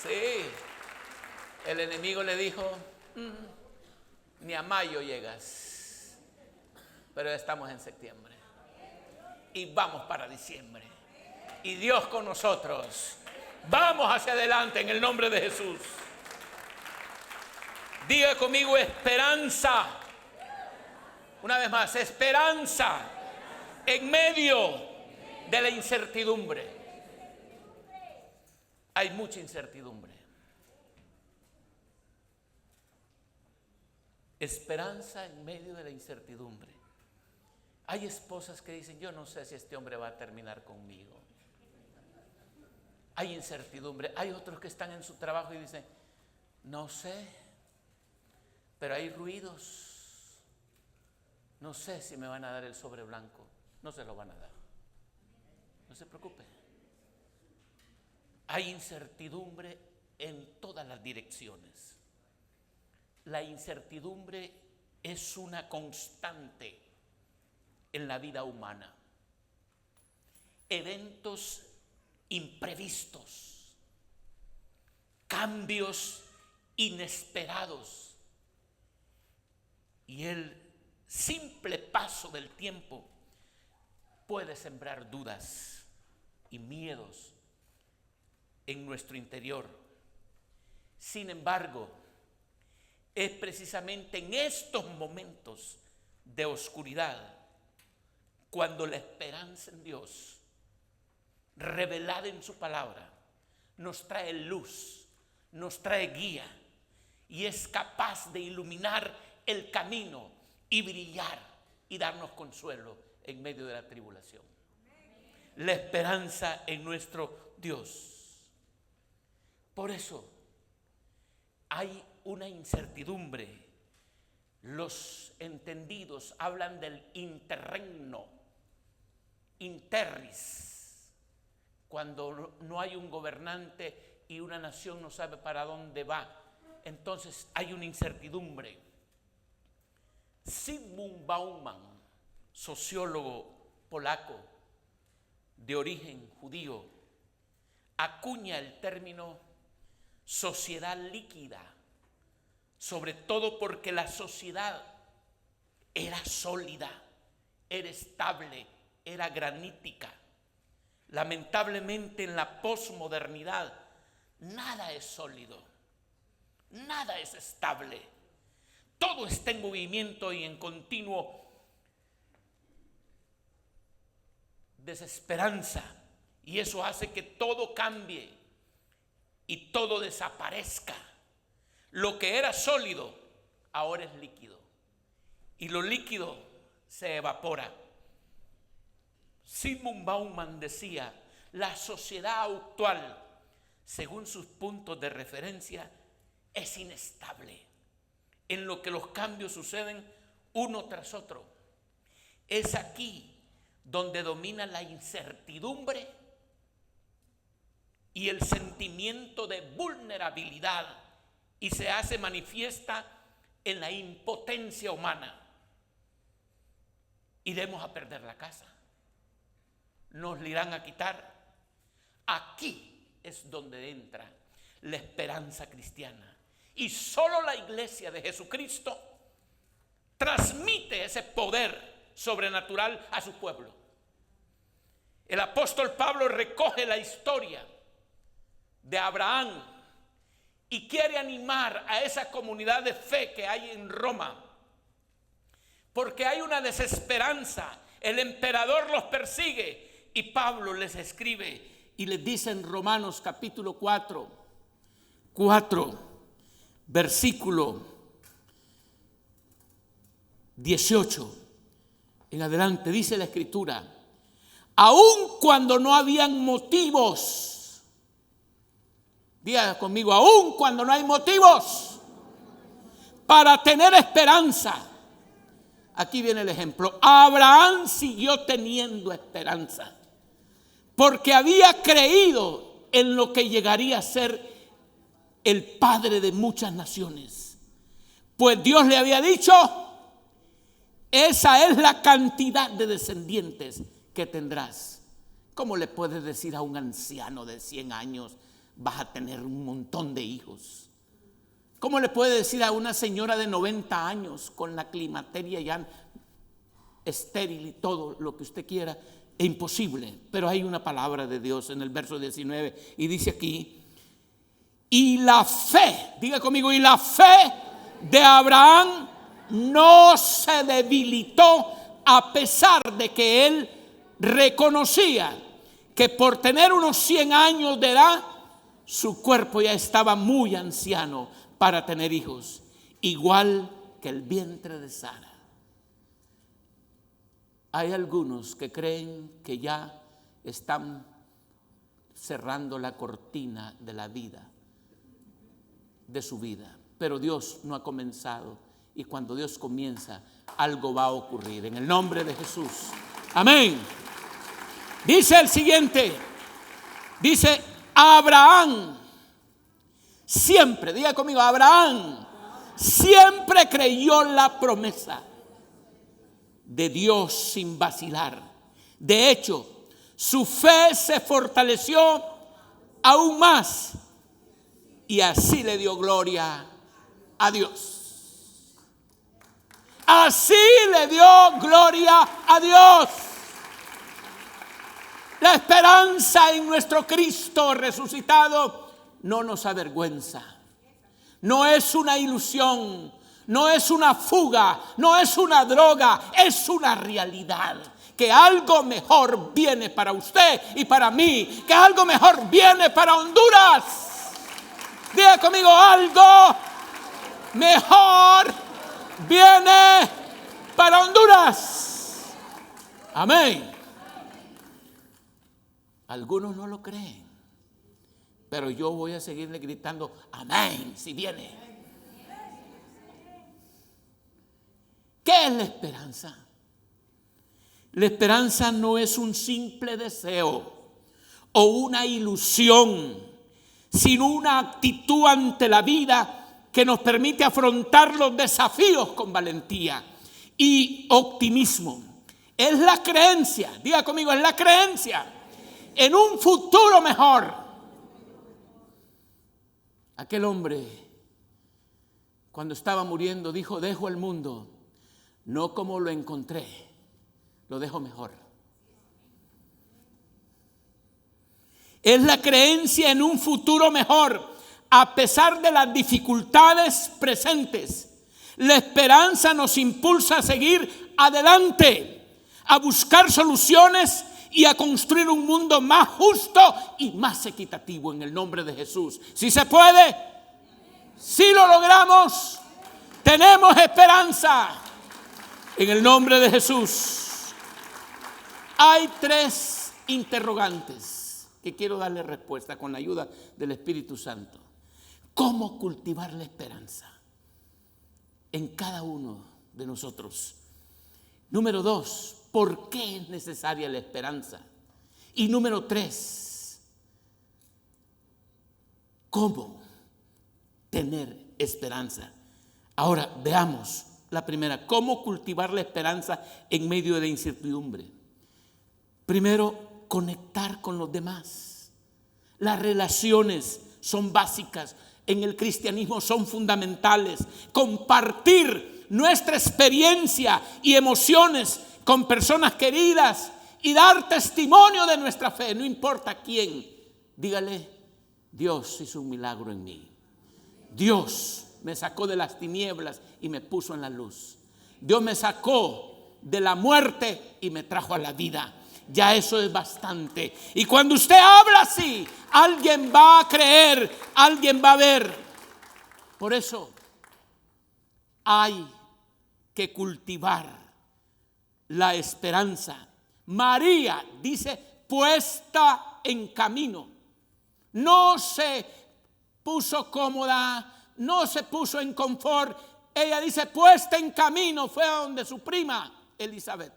Sí, el enemigo le dijo, ni a mayo llegas, pero ya estamos en septiembre y vamos para diciembre y Dios con nosotros. Vamos hacia adelante en el nombre de Jesús. Diga conmigo esperanza. Una vez más, esperanza en medio de la incertidumbre. Hay mucha incertidumbre. Esperanza en medio de la incertidumbre. Hay esposas que dicen, yo no sé si este hombre va a terminar conmigo. Hay incertidumbre. Hay otros que están en su trabajo y dicen, no sé, pero hay ruidos. No sé si me van a dar el sobre blanco. No se lo van a dar. No se preocupe. Hay incertidumbre en todas las direcciones. La incertidumbre es una constante en la vida humana. Eventos imprevistos, cambios inesperados y el simple paso del tiempo puede sembrar dudas y miedos en nuestro interior. Sin embargo, es precisamente en estos momentos de oscuridad cuando la esperanza en Dios, revelada en su palabra, nos trae luz, nos trae guía y es capaz de iluminar el camino y brillar y darnos consuelo en medio de la tribulación. La esperanza en nuestro Dios. Por eso hay una incertidumbre. Los entendidos hablan del interregno, interris. Cuando no hay un gobernante y una nación no sabe para dónde va, entonces hay una incertidumbre. Zygmunt Bauman, sociólogo polaco de origen judío, acuña el término sociedad líquida, sobre todo porque la sociedad era sólida, era estable, era granítica. Lamentablemente en la posmodernidad nada es sólido, nada es estable. Todo está en movimiento y en continuo desesperanza. Y eso hace que todo cambie y todo desaparezca. Lo que era sólido ahora es líquido. Y lo líquido se evapora. Zygmunt Bauman decía, la sociedad actual, según sus puntos de referencia, es inestable, en lo que los cambios suceden uno tras otro. Es aquí donde domina la incertidumbre y el sentimiento de vulnerabilidad y se hace manifiesta en la impotencia humana. Iremos a perder la casa. Nos la irán a quitar. Aquí es donde entra la esperanza cristiana. Y solo la iglesia de Jesucristo transmite ese poder sobrenatural a su pueblo. El apóstol Pablo recoge la historia de Abraham y quiere animar a esa comunidad de fe que hay en Roma, porque hay una desesperanza. El emperador los persigue. Y Pablo les escribe y les dice en Romanos capítulo 4, versículo 18 en adelante, dice la escritura, aun cuando no habían motivos, diga conmigo, aun cuando no hay motivos para tener esperanza. Aquí viene el ejemplo. Abraham siguió teniendo esperanza porque había creído en lo que llegaría a ser el padre de muchas naciones. Pues Dios le había dicho, esa es la cantidad de descendientes que tendrás. ¿Cómo le puedes decir a un anciano de 100 años, vas a tener un montón de hijos. ¿Cómo le puede decir a una señora de 90 años con la climateria ya estéril y todo lo que usted quiera? Es imposible. Pero hay una palabra de Dios en el verso 19 y dice aquí: y la fe, diga conmigo, y la fe de Abraham no se debilitó a pesar de que él reconocía que por tener unos 100 años de edad, su cuerpo ya estaba muy anciano para tener hijos, igual que el vientre de Sara. Hay algunos que creen que ya están cerrando la cortina de la vida, de su vida, pero Dios no ha comenzado, y cuando Dios comienza, algo va a ocurrir en el nombre de Jesús. Amén. Dice el siguiente, dice: Abraham siempre, diga conmigo, Abraham siempre creyó la promesa de Dios sin vacilar. De hecho, su fe se fortaleció aún más y así le dio gloria a Dios. Así le dio gloria a Dios. La esperanza en nuestro Cristo resucitado no nos avergüenza. No es una ilusión, no es una fuga, no es una droga, es una realidad. Que algo mejor viene para usted y para mí, que algo mejor viene para Honduras. Diga conmigo, algo mejor viene para Honduras. Amén. Algunos no lo creen, pero yo voy a seguirle gritando amén si viene. ¿Qué es la esperanza? La esperanza no es un simple deseo o una ilusión, sino una actitud ante la vida que nos permite afrontar los desafíos con valentía y optimismo. Es la creencia, diga conmigo, es la creencia en un futuro mejor. Aquel hombre, cuando estaba muriendo, dijo: dejo el mundo no como lo encontré, lo dejo mejor. Es la creencia en un futuro mejor a pesar de las dificultades presentes. La esperanza nos impulsa a seguir adelante, a buscar soluciones y a construir un mundo más justo y más equitativo en el nombre de Jesús. Si se puede, si lo logramos, tenemos esperanza en el nombre de Jesús. Hay 3 interrogantes que quiero darle respuesta con la ayuda del Espíritu Santo. ¿Cómo cultivar la esperanza en cada uno de nosotros? Número 2, ¿por qué es necesaria la esperanza? Y número 3, ¿cómo tener esperanza? Ahora veamos la primera, ¿cómo cultivar la esperanza en medio de la incertidumbre? Primero, conectar con los demás. Las relaciones son básicas, en el cristianismo son fundamentales. Compartir nuestra experiencia y emociones con personas queridas y dar testimonio de nuestra fe, no importa quién. Dígale: Dios hizo un milagro en mí. Dios me sacó de las tinieblas y me puso en la luz. Dios me sacó de la muerte y me trajo a la vida. Ya eso es bastante. Y cuando usted habla así, alguien va a creer, alguien va a ver. Por eso hay que cultivar la esperanza. María dice: puesta en camino. No se puso cómoda, no se puso en confort. Ella dice: puesta en camino. Fue a donde su prima Elizabeth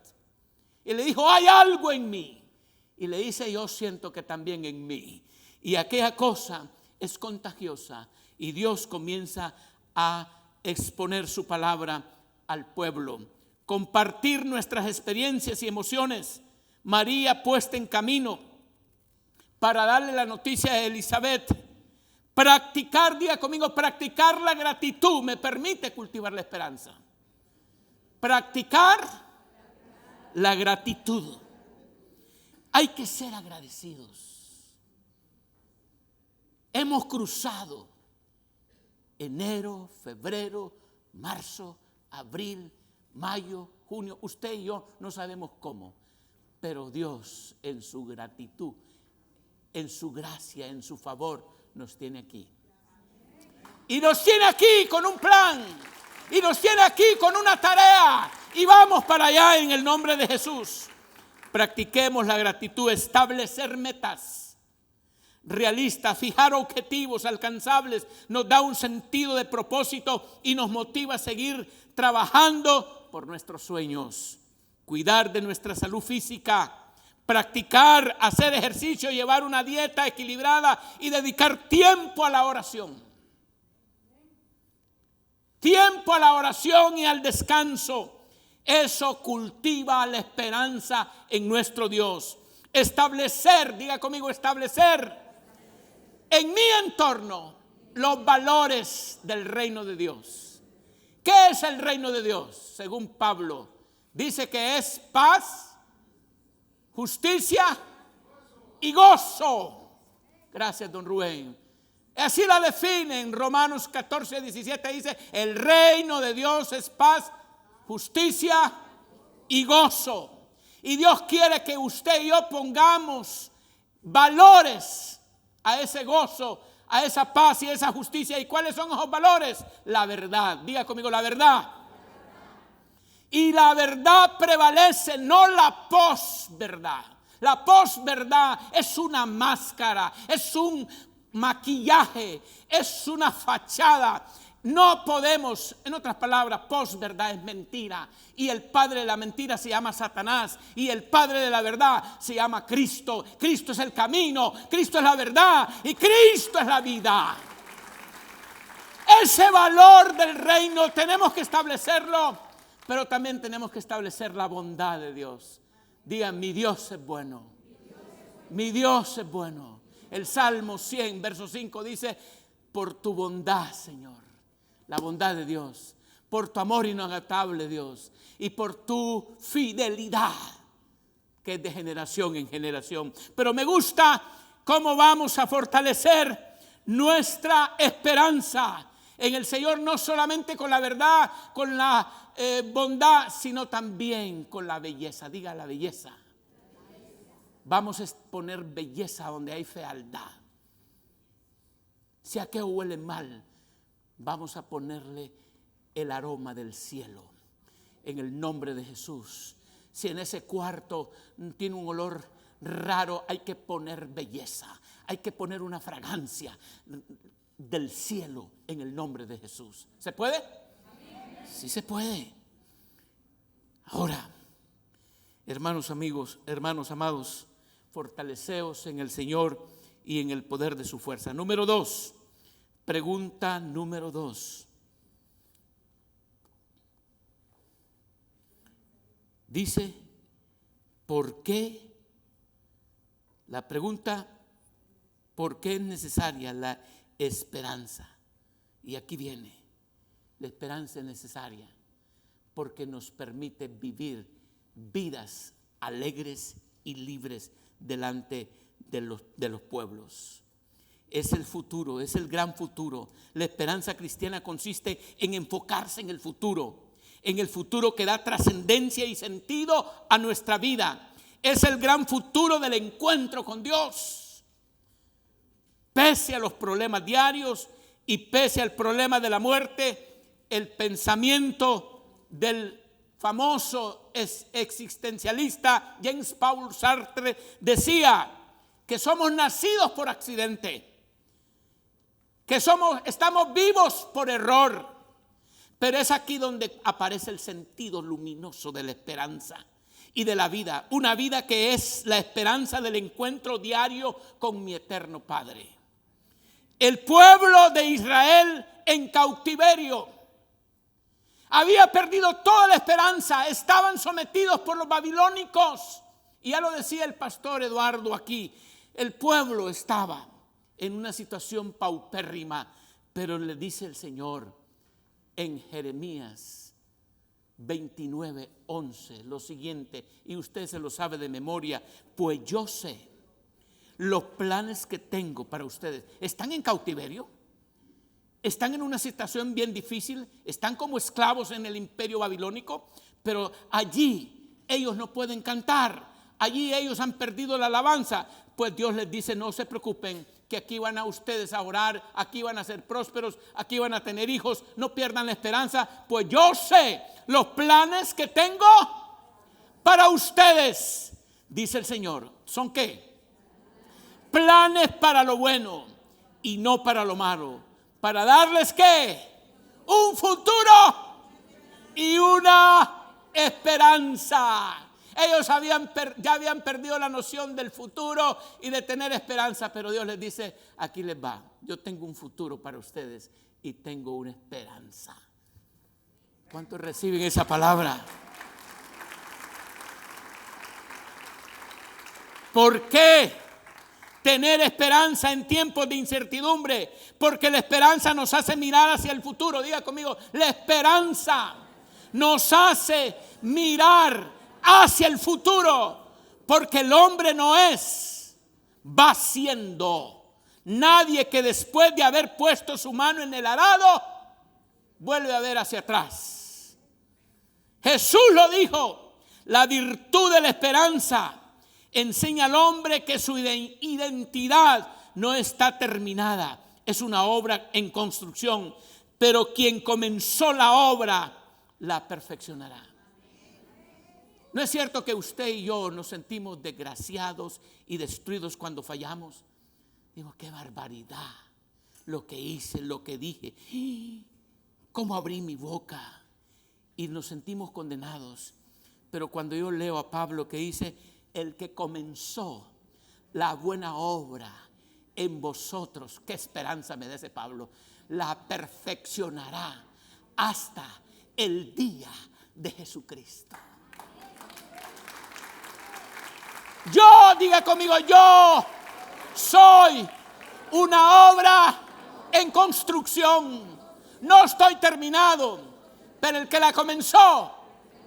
y le dijo: hay algo en mí. Y le dice: yo siento que también en mí. Y aquella cosa es contagiosa. Y Dios comienza a exponer su palabra al pueblo. Compartir nuestras experiencias y emociones. María puesta en camino para darle la noticia a Elizabeth Practicar, diga conmigo, practicar la gratitud me permite cultivar la esperanza. Practicar la gratitud. Hay que ser agradecidos. Hemos cruzado enero, febrero, marzo, abril, mayo, junio. Usted y yo no sabemos cómo, pero Dios en su gratitud, en su gracia, en su favor, nos tiene aquí. Y nos tiene aquí con un plan. Y nos tiene aquí con una tarea. Y vamos para allá en el nombre de Jesús. Practiquemos la gratitud, establecer metas realistas, fijar objetivos alcanzables, nos da un sentido de propósito y nos motiva a seguir trabajando por nuestros sueños. Cuidar de nuestra salud física, practicar, hacer ejercicio, llevar una dieta equilibrada y dedicar tiempo a la oración. Tiempo a la oración y al descanso. Eso cultiva la esperanza en nuestro Dios. Establecer, diga conmigo, establecer en mi entorno los valores del reino de Dios. ¿Qué es el reino de Dios? Según Pablo, dice que es paz, justicia y gozo. Gracias, don Rubén. Así la define en Romanos 14, 17, dice, el reino de Dios es paz, justicia y gozo. Y Dios quiere que usted y yo pongamos valores a ese gozo, a esa paz y a esa justicia. ¿Y cuáles son esos valores? La verdad. Diga conmigo, la verdad. Y la verdad prevalece, no la posverdad. La posverdad es una máscara, es un maquillaje, es una fachada. No podemos, en otras palabras, posverdad es mentira. Y el padre de la mentira se llama Satanás. Y el padre de la verdad se llama Cristo. Cristo es el camino, Cristo es la verdad y Cristo es la vida. Ese valor del reino tenemos que establecerlo, pero también tenemos que establecer la bondad de Dios. Digan, mi Dios es bueno. Mi Dios es bueno. El Salmo 100, verso 5 dice, por tu bondad, Señor. La bondad de Dios, por tu amor inagotable, Dios, y por tu fidelidad, que es de generación en generación. Pero me gusta cómo vamos a fortalecer nuestra esperanza en el Señor, no solamente con la verdad, con la bondad, sino también con la belleza. Diga la belleza. Vamos a poner belleza donde hay fealdad. Si aquello huele mal, vamos a ponerle el aroma del cielo en el nombre de Jesús. Si en ese cuarto tiene un olor raro, hay que poner belleza, hay que poner una fragancia del cielo en el nombre de Jesús. ¿Se puede? Sí se puede. Ahora, hermanos amigos, hermanos amados, fortaleceos en el Señor y en el poder de su fuerza. Número 2. Pregunta número 2. Dice, ¿por qué? La pregunta, ¿por qué es necesaria la esperanza? Y aquí viene, la esperanza es necesaria porque nos permite vivir vidas alegres y libres delante de los pueblos. Es el futuro, es el gran futuro. La esperanza cristiana consiste en enfocarse en el futuro que da trascendencia y sentido a nuestra vida. Es el gran futuro del encuentro con Dios. Pese a los problemas diarios y pese al problema de la muerte, el pensamiento del famoso existencialista James Paul Sartre decía que somos nacidos por accidente, que estamos vivos por error, pero es aquí donde aparece el sentido luminoso de la esperanza y de la vida, una vida que es la esperanza del encuentro diario con mi eterno Padre. El pueblo de Israel en cautiverio había perdido toda la esperanza, estaban sometidos por los babilónicos, y ya lo decía el pastor Eduardo aquí, el pueblo estaba en una situación paupérrima, pero le dice el Señor en Jeremías 29:11 lo siguiente, y usted se lo sabe de memoria: pues yo sé los planes que tengo para ustedes. Están en cautiverio, están en una situación bien difícil, están como esclavos en el imperio babilónico, pero allí ellos no pueden cantar, allí ellos han perdido la alabanza. Pues Dios les dice: no se preocupen, que aquí van a ustedes a orar, aquí van a ser prósperos, aquí van a tener hijos, no pierdan la esperanza, pues yo sé los planes que tengo para ustedes, dice el Señor. ¿Son qué? Planes para lo bueno y no para lo malo, para darles ¿qué? Un futuro y una esperanza. Ellos ya habían perdido la noción del futuro y de tener esperanza, pero Dios les dice: aquí les va, yo tengo un futuro para ustedes y tengo una esperanza. ¿Cuántos reciben esa palabra? ¿Por qué tener esperanza en tiempos de incertidumbre? Porque la esperanza nos hace mirar hacia el futuro. Diga conmigo: la esperanza nos hace mirar hacia el futuro, porque el hombre no es, va siendo. Nadie que después de haber puesto su mano en el arado vuelve a ver hacia atrás. Jesús lo dijo: la virtud de la esperanza enseña al hombre que su identidad no está terminada, es una obra en construcción, pero quien comenzó la obra la perfeccionará. ¿No es cierto que usted y yo nos sentimos desgraciados y destruidos cuando fallamos? Digo: qué barbaridad lo que hice, lo que dije, cómo abrí mi boca, y nos sentimos condenados. Pero cuando yo leo a Pablo que dice: el que comenzó la buena obra en vosotros, qué esperanza me da ese Pablo, la perfeccionará hasta el día de Jesucristo. Yo, diga conmigo, yo soy una obra en construcción. No estoy terminado, pero el que la comenzó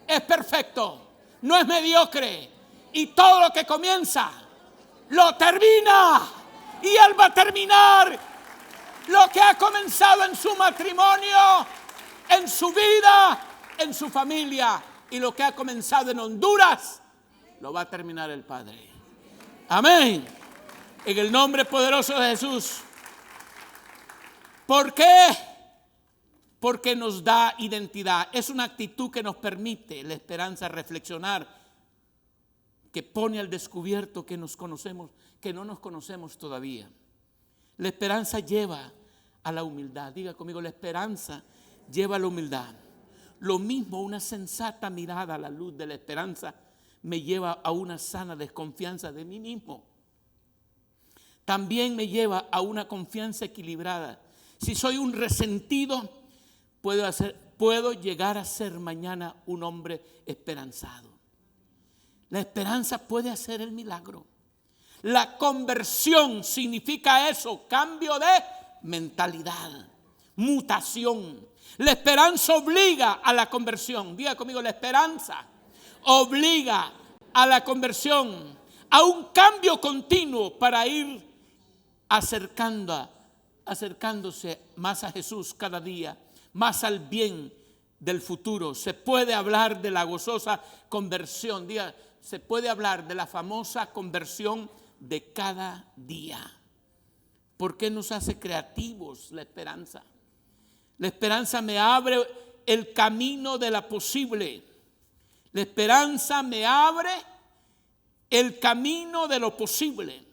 es perfecto, no es mediocre, y todo lo que comienza lo termina, y él va a terminar lo que ha comenzado en su matrimonio, en su vida, en su familia, y lo que ha comenzado en Honduras lo va a terminar el Padre. Amén. En el nombre poderoso de Jesús. ¿Por qué? Porque nos da identidad. Es una actitud que nos permite la esperanza reflexionar, que pone al descubierto que nos conocemos, que no nos conocemos todavía. La esperanza lleva a la humildad. Diga conmigo: la esperanza lleva a la humildad. Lo mismo, una sensata mirada a la luz de la esperanza me lleva a una sana desconfianza de mí mismo. También me lleva a una confianza equilibrada. Si soy un resentido, puedo llegar a ser mañana un hombre esperanzado. La esperanza puede hacer el milagro. La conversión significa eso: cambio de mentalidad, mutación. La esperanza obliga a la conversión. Diga conmigo: la esperanza obliga a la conversión, a un cambio continuo para ir acercándose más a Jesús cada día, más al bien del futuro. Se puede hablar de la gozosa conversión. Diga: se puede hablar de la famosa conversión de cada día. ¿Por qué nos hace creativos la esperanza? La esperanza me abre el camino de la posible. La esperanza me abre el camino de lo posible,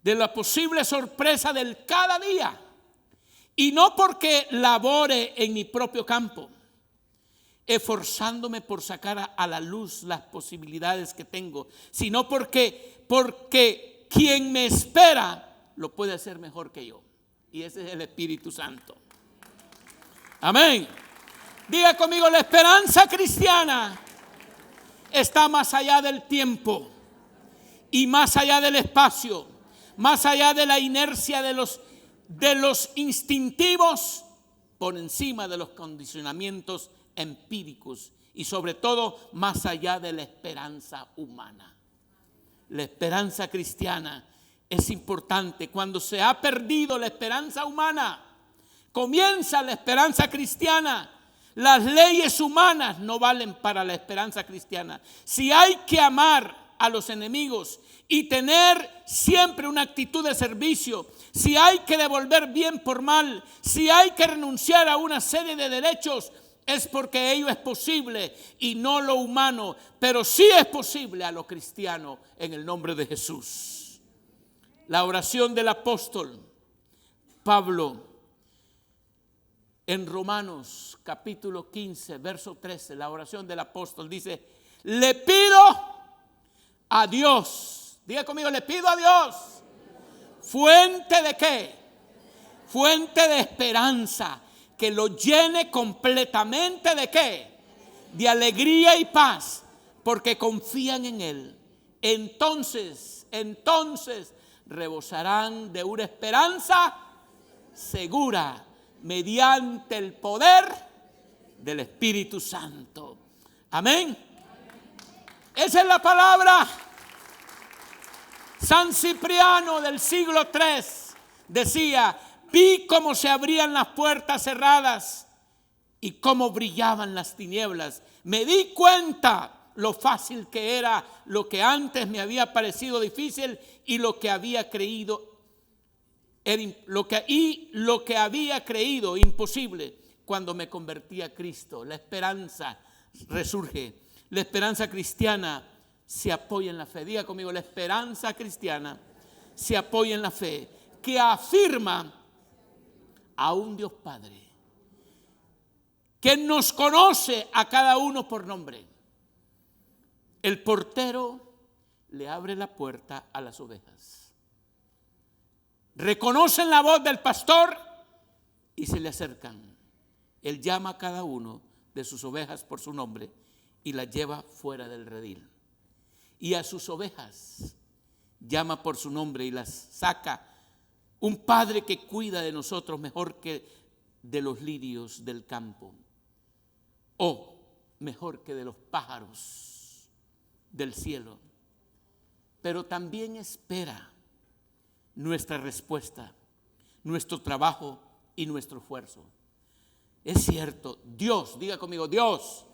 de la posible sorpresa del cada día. Y no porque labore en mi propio campo, esforzándome por sacar a la luz las posibilidades que tengo, sino porque quien me espera lo puede hacer mejor que yo. Y ese es el Espíritu Santo. Amén. Diga conmigo: la esperanza cristiana está más allá del tiempo y más allá del espacio, más allá de la inercia de los instintivos, por encima de los condicionamientos empíricos y sobre todo más allá de la esperanza humana. La esperanza cristiana es importante. Cuando se ha perdido la esperanza humana, comienza la esperanza cristiana. Las leyes humanas no valen para la esperanza cristiana. Si hay que amar a los enemigos y tener siempre una actitud de servicio, si hay que devolver bien por mal, si hay que renunciar a una serie de derechos, es porque ello es posible y no lo humano, pero sí es posible a lo cristiano en el nombre de Jesús. La oración del apóstol Pablo en Romanos capítulo 15, verso 13, la oración del apóstol dice: le pido a Dios, diga conmigo, le pido a Dios, fuente de ¿qué? Fuente de esperanza, que lo llene completamente de ¿qué? De alegría y paz, porque confían en Él. Entonces rebosarán de una esperanza segura mediante el poder del Espíritu Santo. Amén. Esa es la palabra. San Cipriano del siglo III decía: vi cómo se abrían las puertas cerradas y cómo brillaban las tinieblas. Me di cuenta lo fácil que era lo que antes me había parecido difícil y lo que había creído lo que había creído imposible cuando me convertí a Cristo. La esperanza resurge. La esperanza cristiana se apoya en la fe. Diga conmigo, la esperanza cristiana se apoya en la fe, que afirma a un Dios Padre que nos conoce a cada uno por nombre. El portero le abre la puerta a las ovejas. Reconocen la voz del pastor y se le acercan. Él llama a cada uno de sus ovejas por su nombre y las lleva fuera del redil. Y a sus ovejas llama por su nombre y las saca. Un padre que cuida de nosotros mejor que de los lirios del campo, o mejor que de los pájaros del cielo. Pero también espera nuestra respuesta, nuestro trabajo y nuestro esfuerzo. Es cierto, Dios, diga conmigo, Dios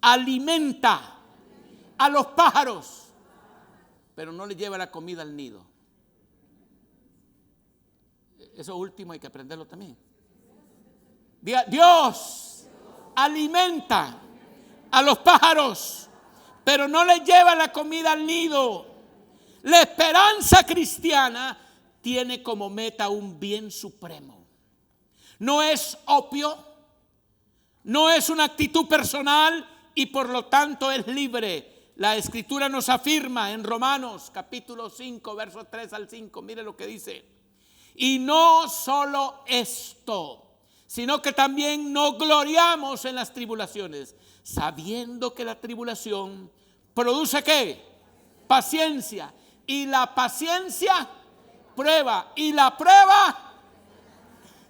alimenta a los pájaros, pero no le lleva la comida al nido. Eso último hay que aprenderlo también. Diga, Dios alimenta a los pájaros, pero no le lleva la comida al nido. La esperanza cristiana tiene como meta un bien supremo. No es opio, no es una actitud personal y por lo tanto es libre. La Escritura nos afirma en Romanos capítulo 5, versos 3 al 5. Mire lo que dice. Y no solo esto, sino que también nos gloriamos en las tribulaciones, sabiendo que la tribulación produce ¿qué? Paciencia. Y la paciencia, prueba. Y la prueba,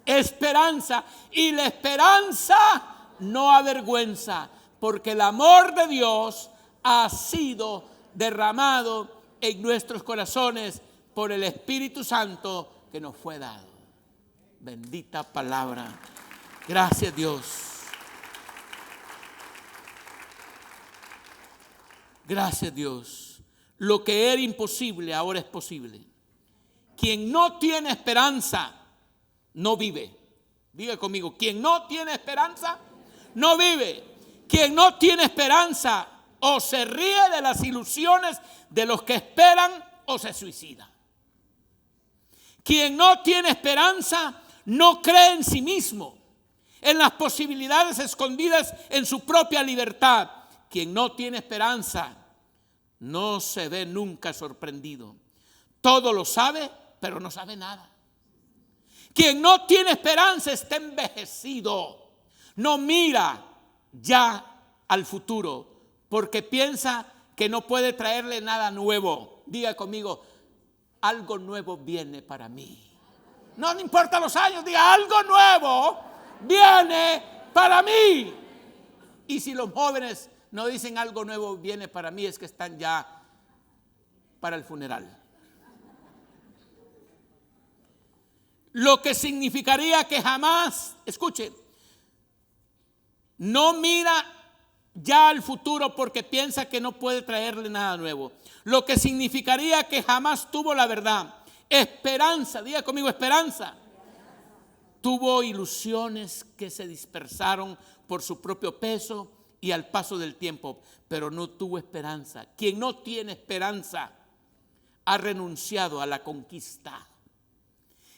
esperanza. Y la esperanza no avergüenza, porque el amor de Dios ha sido derramado en nuestros corazones por el Espíritu Santo que nos fue dado. Bendita palabra. Gracias, Dios. Gracias, Dios. Lo que era imposible ahora es posible. Quien no tiene esperanza no vive. Diga conmigo, quien no tiene esperanza no vive. Quien no tiene esperanza o se ríe de las ilusiones de los que esperan o se suicida. Quien no tiene esperanza no cree en sí mismo, en las posibilidades escondidas en su propia libertad. Quien no tiene esperanza no se ve nunca sorprendido. Todo lo sabe, pero no sabe nada. Quien no tiene esperanza está envejecido. No mira ya al futuro porque piensa que no puede traerle nada nuevo. Diga conmigo, algo nuevo viene para mí. No importa los años, diga, algo nuevo viene para mí. Y si los jóvenes no dicen algo nuevo viene para mí, es que están ya para el funeral. Lo que significaría que jamás, escuchen, no mira ya al futuro porque piensa que no puede traerle nada nuevo. Lo que significaría que jamás tuvo la verdad. Esperanza, diga conmigo, esperanza. Tuvo ilusiones que se dispersaron por su propio peso y al paso del tiempo, pero no tuvo esperanza. Quien no tiene esperanza ha renunciado a la conquista.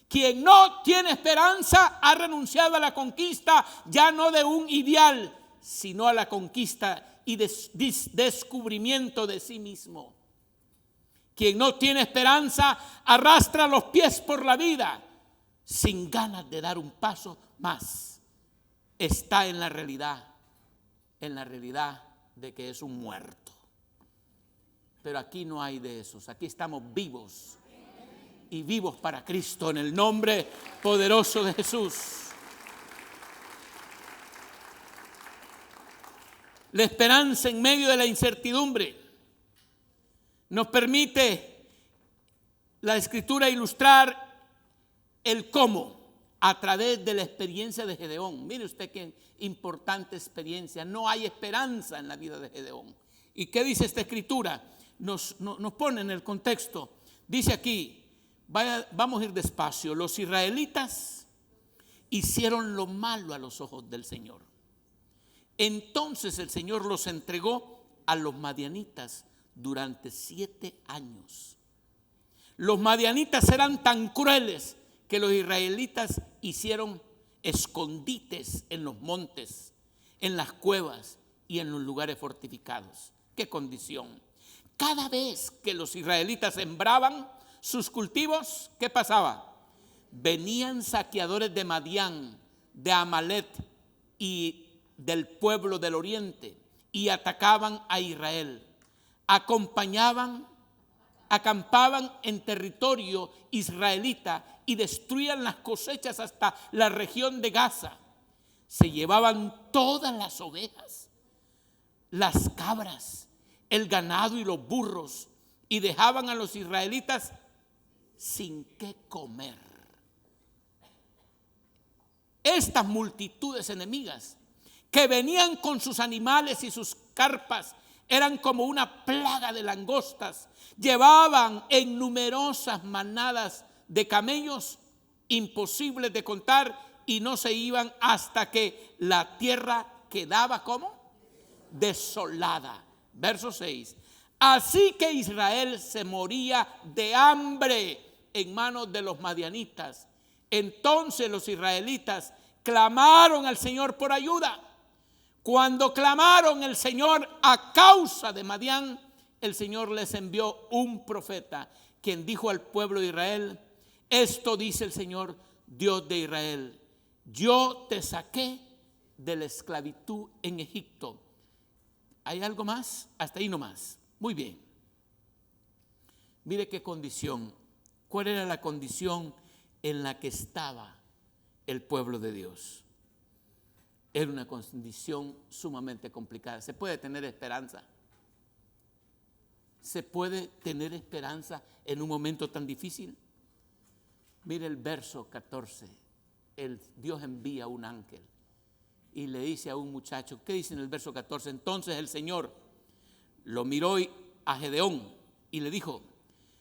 Quien no tiene esperanza ha renunciado a la conquista, ya no de un ideal, sino a la conquista y descubrimiento de sí mismo. Quien no tiene esperanza arrastra los pies por la vida sin ganas de dar un paso más. Está en la realidad de que es un muerto. Pero aquí no hay de esos, aquí estamos vivos. Y vivos para Cristo en el nombre poderoso de Jesús. La esperanza en medio de la incertidumbre nos permite la Escritura ilustrar el cómo a través de la experiencia de Gedeón. Mire usted qué importante experiencia. No hay esperanza en la vida de Gedeón. ¿Y qué dice esta Escritura? Nos pone en el contexto. Dice aquí, vamos a ir despacio. Los israelitas hicieron lo malo a los ojos del Señor. Entonces el Señor los entregó a los madianitas durante 7 años. Los madianitas eran tan crueles que los israelitas hicieron escondites en los montes, en las cuevas y en los lugares fortificados. ¡Qué condición! Cada vez que los israelitas sembraban sus cultivos, ¿qué pasaba? Venían saqueadores de Madián, de Amalek y del pueblo del oriente y atacaban a Israel. Acampaban en territorio israelita y destruían las cosechas hasta la región de Gaza. Se llevaban todas las ovejas, las cabras, el ganado y los burros y dejaban a los israelitas sin qué comer. Estas multitudes enemigas que venían con sus animales y sus carpas eran como una plaga de langostas. Llevaban en numerosas manadas de camellos imposibles de contar y no se iban hasta que la tierra quedaba ¿cómo? Desolada. Verso 6. Así que Israel se moría de hambre en manos de los madianitas. Entonces los israelitas clamaron al Señor por ayuda. Cuando clamaron al Señor a causa de Madián, el Señor les envió un profeta, quien dijo al pueblo de Israel: esto dice el Señor, Dios de Israel: yo te saqué de la esclavitud en Egipto. ¿Hay algo más? Hasta ahí nomás. Muy bien. Mire qué condición. ¿Cuál era la condición en la que estaba el pueblo de Dios? Era una condición sumamente complicada. ¿Se puede tener esperanza? ¿Se puede tener esperanza en un momento tan difícil? Mire el verso 14. Dios envía un ángel y le dice a un muchacho, ¿qué dice en el verso 14? Entonces el Señor lo miró a Gedeón y le dijo: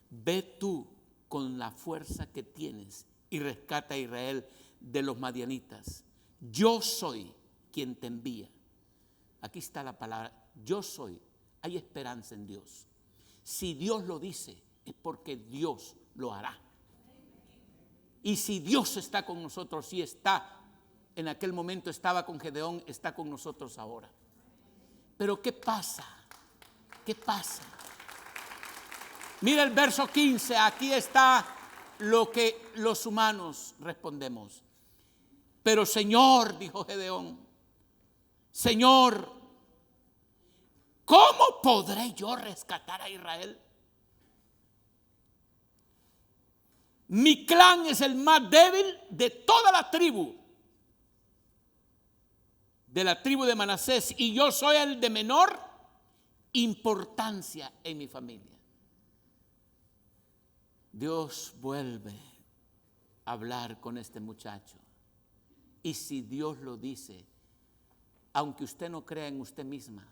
ve tú con la fuerza que tienes y rescata a Israel de los madianitas. Yo soy quien te envía. Aquí está la palabra, yo soy. Hay esperanza en Dios. Si Dios lo dice, es porque Dios lo hará. Y si Dios está con nosotros, si está, en aquel momento estaba con Gedeón, está con nosotros ahora. Pero ¿qué pasa? ¿Qué pasa? Mira el verso 15, aquí está lo que los humanos respondemos. Pero Señor, dijo Gedeón, Señor, ¿cómo podré yo rescatar a Israel? Mi clan es el más débil de toda la tribu, de la tribu de Manasés, y yo soy el de menor importancia en mi familia. Dios vuelve a hablar con este muchacho. Y si Dios lo dice, aunque usted no crea en usted misma,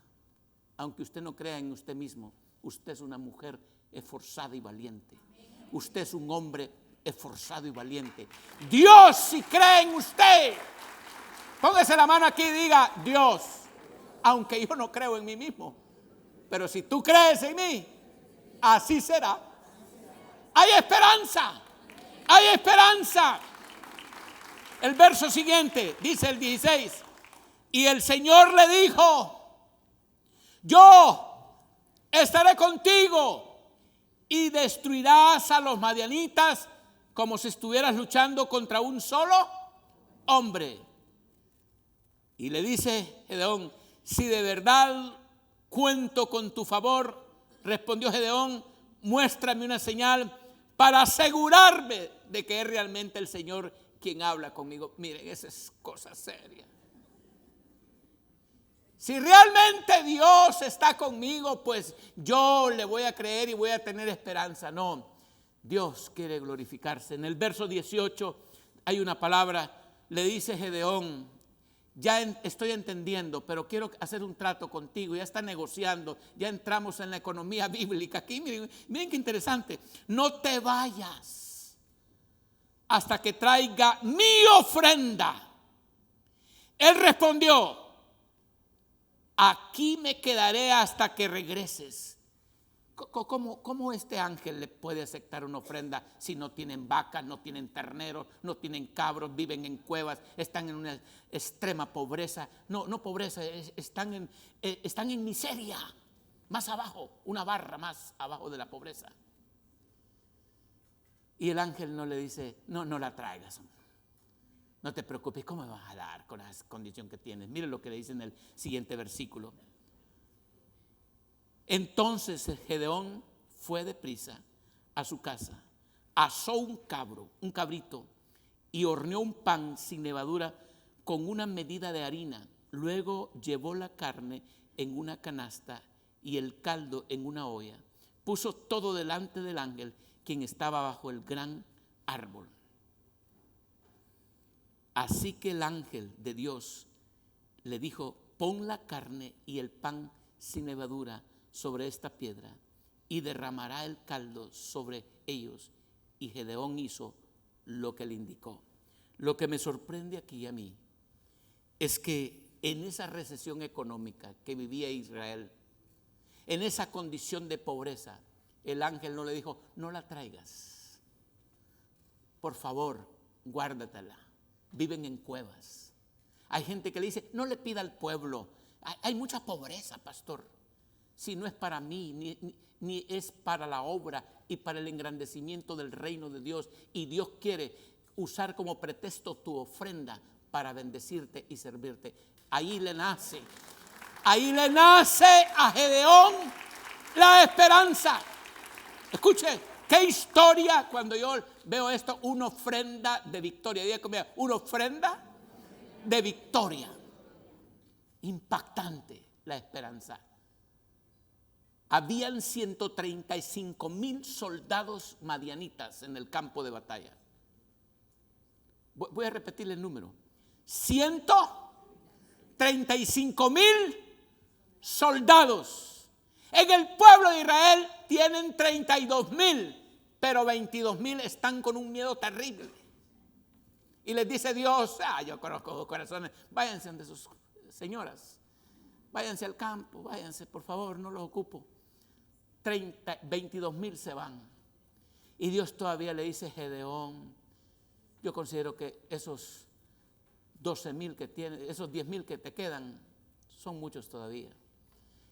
aunque usted no crea en usted mismo, usted es una mujer esforzada y valiente. Usted es un hombre esforzado y valiente. Dios si cree en usted. Póngase la mano aquí y diga: Dios, aunque yo no creo en mí mismo, pero si tú crees en mí, así será. Hay esperanza, hay esperanza. El verso siguiente, dice el 16, y el Señor le dijo: yo estaré contigo y destruirás a los madianitas como si estuvieras luchando contra un solo hombre. Y le dice Gedeón: si de verdad cuento con tu favor, respondió Gedeón, muéstrame una señal para asegurarme de que es realmente el Señor quien habla conmigo. Miren, esa es cosa seria. Si realmente Dios está conmigo, pues yo le voy a creer y voy a tener esperanza. No, Dios quiere glorificarse. En el verso 18 hay una palabra, le dice Gedeón: ya estoy entendiendo, pero quiero hacer un trato contigo. Ya está negociando, ya entramos en la economía bíblica. Aquí miren qué interesante. No te vayas hasta que traiga mi ofrenda. Él respondió: aquí me quedaré hasta que regreses. ¿Cómo este ángel le puede aceptar una ofrenda si no tienen vacas, no tienen terneros, no tienen cabros, viven en cuevas, están en una extrema pobreza? No pobreza, están en miseria, más abajo, una barra más abajo de la pobreza. Y el ángel no le dice: no la traigas, no te preocupes, ¿cómo me vas a dar con la condición que tienes? Mire lo que le dice en el siguiente versículo. Entonces Gedeón fue deprisa a su casa, asó un cabrito, y horneó un pan sin levadura con una medida de harina. Luego llevó la carne en una canasta y el caldo en una olla. Puso todo delante del ángel, quien estaba bajo el gran árbol. Así que el ángel de Dios le dijo: pon la carne y el pan sin levadura sobre esta piedra y derramará el caldo sobre ellos. Y Gedeón hizo lo que le indicó. Lo que me sorprende aquí a mí es que en esa recesión económica que vivía Israel, en esa condición de pobreza, el ángel no le dijo: no la traigas, por favor, guárdatela. Viven en cuevas. Hay gente que le dice: no le pida al pueblo, hay mucha pobreza, pastor. Si no es para mí, ni es para la obra y para el engrandecimiento del reino de Dios. Y Dios quiere usar como pretexto tu ofrenda para bendecirte y servirte. Ahí le nace a Gedeón la esperanza. Escuche, qué historia cuando yo veo esto, una ofrenda de victoria. Diga conmigo: una ofrenda de victoria. Impactante la esperanza. Habían 135,000 soldados madianitas en el campo de batalla. Voy a repetirle el número: 135,000 soldados. En el pueblo de Israel tienen 32,000, pero 22,000 están con un miedo terrible. Y les dice Dios: yo conozco corazones, váyanse de sus señoras, váyanse al campo, váyanse, por favor, no los ocupo. 22,000 se van. Y Dios todavía le dice: Gedeón, yo considero que esos 12,000 que tienes, esos 10,000 que te quedan, son muchos todavía.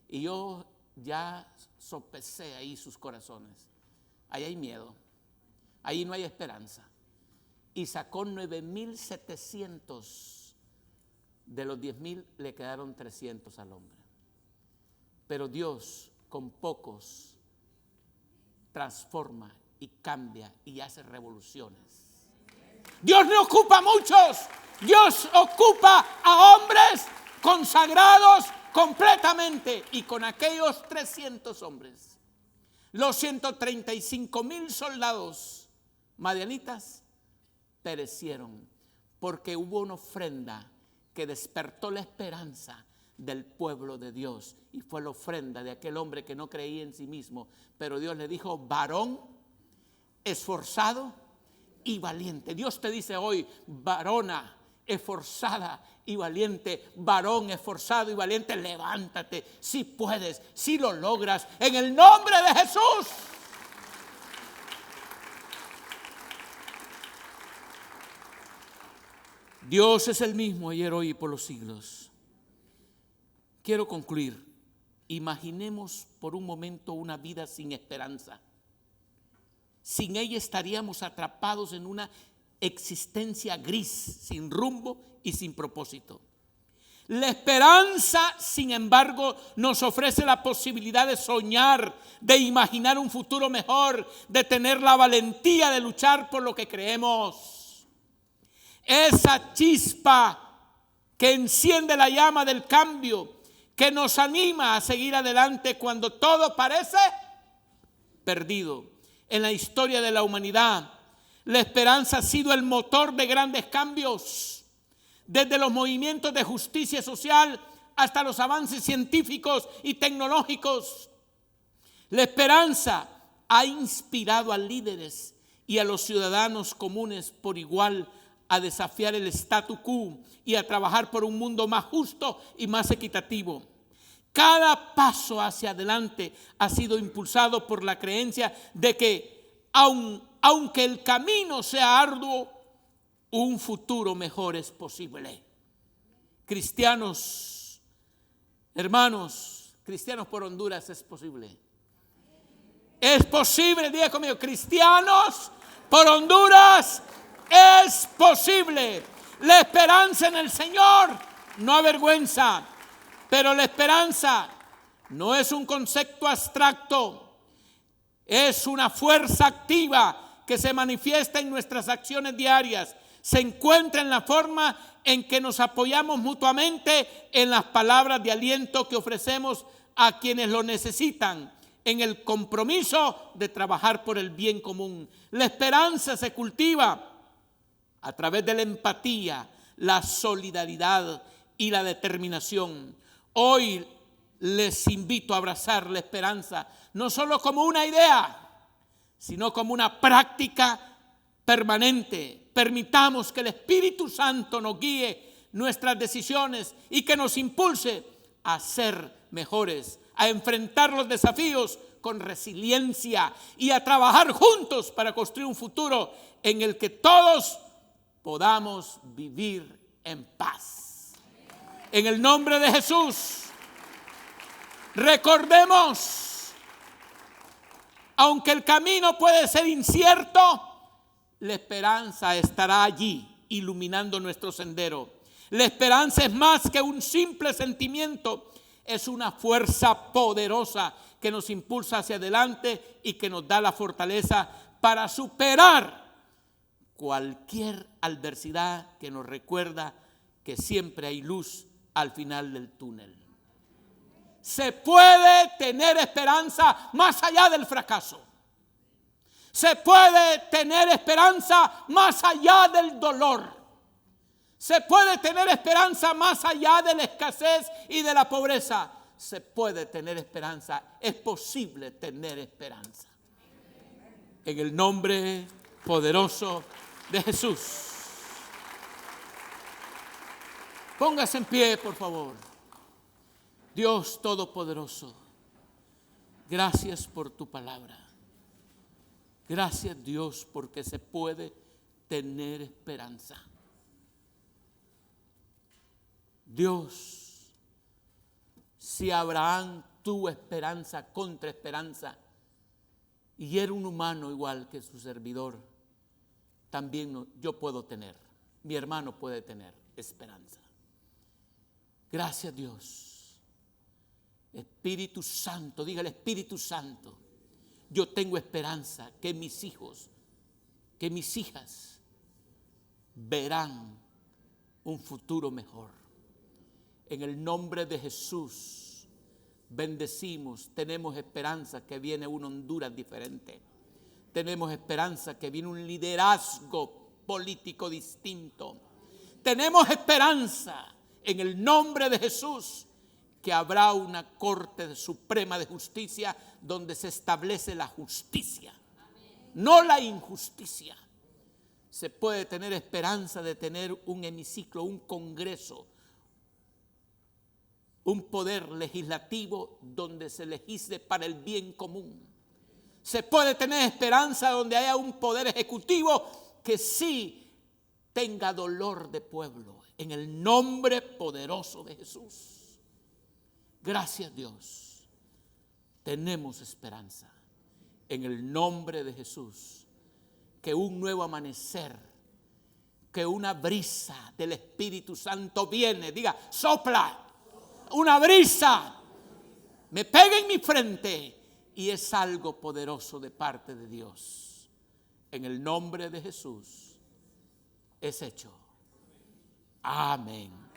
Y yo ya sopesé ahí sus corazones. Ahí hay miedo, ahí no hay esperanza. Y sacó 9,700. De los 10,000 le quedaron 300 al hombre. Pero Dios con pocos transforma y cambia y hace revoluciones. Dios no ocupa a muchos, Dios ocupa a hombres consagrados completamente. Y con aquellos 300 hombres, los 135,000 soldados madianitas perecieron, porque hubo una ofrenda que despertó la esperanza del pueblo de Dios, y fue la ofrenda de aquel hombre que no creía en sí mismo, pero Dios le dijo: varón esforzado y valiente. Dios te dice hoy: varona esforzada y valiente, varón esforzado y valiente, levántate, si puedes, si lo logras, en el nombre de Jesús. Dios es el mismo ayer, hoy y por los siglos. Quiero concluir. Imaginemos por un momento una vida sin esperanza. Sin ella estaríamos atrapados en una existencia gris, sin rumbo y sin propósito. La esperanza, sin embargo, nos ofrece la posibilidad de soñar, de imaginar un futuro mejor, de tener la valentía de luchar por lo que creemos. Esa chispa que enciende la llama del cambio, que nos anima a seguir adelante cuando todo parece perdido. En la historia de la humanidad, la esperanza ha sido el motor de grandes cambios, desde los movimientos de justicia social hasta los avances científicos y tecnológicos. La esperanza ha inspirado a líderes y a los ciudadanos comunes por igual a desafiar el statu quo y a trabajar por un mundo más justo y más equitativo. Cada paso hacia adelante ha sido impulsado por la creencia de que, aunque el camino sea arduo, un futuro mejor es posible. Cristianos, hermanos, cristianos por Honduras, es posible. Es posible, diga conmigo: cristianos por Honduras, es posible. La esperanza en el Señor no avergüenza, pero la esperanza no es un concepto abstracto, es una fuerza activa que se manifiesta en nuestras acciones diarias. Se encuentra en la forma en que nos apoyamos mutuamente, en las palabras de aliento que ofrecemos a quienes lo necesitan, en el compromiso de trabajar por el bien común. La esperanza se cultiva a través de la empatía, la solidaridad y la determinación. Hoy les invito a abrazar la esperanza, no solo como una idea, sino como una práctica permanente. Permitamos que el Espíritu Santo nos guíe nuestras decisiones y que nos impulse a ser mejores, a enfrentar los desafíos con resiliencia y a trabajar juntos para construir un futuro en el que todos podamos vivir en paz. En el nombre de Jesús, recordemos, aunque el camino puede ser incierto, la esperanza estará allí iluminando nuestro sendero. La esperanza es más que un simple sentimiento, es una fuerza poderosa que nos impulsa hacia adelante y que nos da la fortaleza para superar cualquier adversidad que nos recuerda que siempre hay luz al final del túnel. Se puede tener esperanza más allá del fracaso. Se puede tener esperanza más allá del dolor. Se puede tener esperanza más allá de la escasez y de la pobreza. Se puede tener esperanza. Es posible tener esperanza. En el nombre poderoso de Jesús. Póngase en pie, por favor. Dios Todopoderoso, gracias por tu palabra. Gracias, Dios, porque se puede tener esperanza. Dios, si Abraham tuvo esperanza contra esperanza y era un humano igual que su servidor, también yo puedo tener, mi hermano puede tener esperanza. Gracias, Dios. Espíritu Santo, dígale: Espíritu Santo, yo tengo esperanza que mis hijos, que mis hijas verán un futuro mejor. En el nombre de Jesús, bendecimos, tenemos esperanza que viene una Honduras diferente. Tenemos esperanza que viene un liderazgo político distinto. Tenemos esperanza en el nombre de Jesús que habrá una Corte Suprema de Justicia donde se establece la justicia, no la injusticia. Se puede tener esperanza de tener un hemiciclo, un congreso, un poder legislativo donde se legisle para el bien común. Se puede tener esperanza donde haya un poder ejecutivo que sí tenga dolor de pueblo, en el nombre poderoso de Jesús. Gracias, Dios. Tenemos esperanza en el nombre de Jesús. Que un nuevo amanecer, que una brisa del Espíritu Santo viene. Diga, sopla. Una brisa me pega en mi frente y es algo poderoso de parte de Dios. En el nombre de Jesús es hecho. Amén.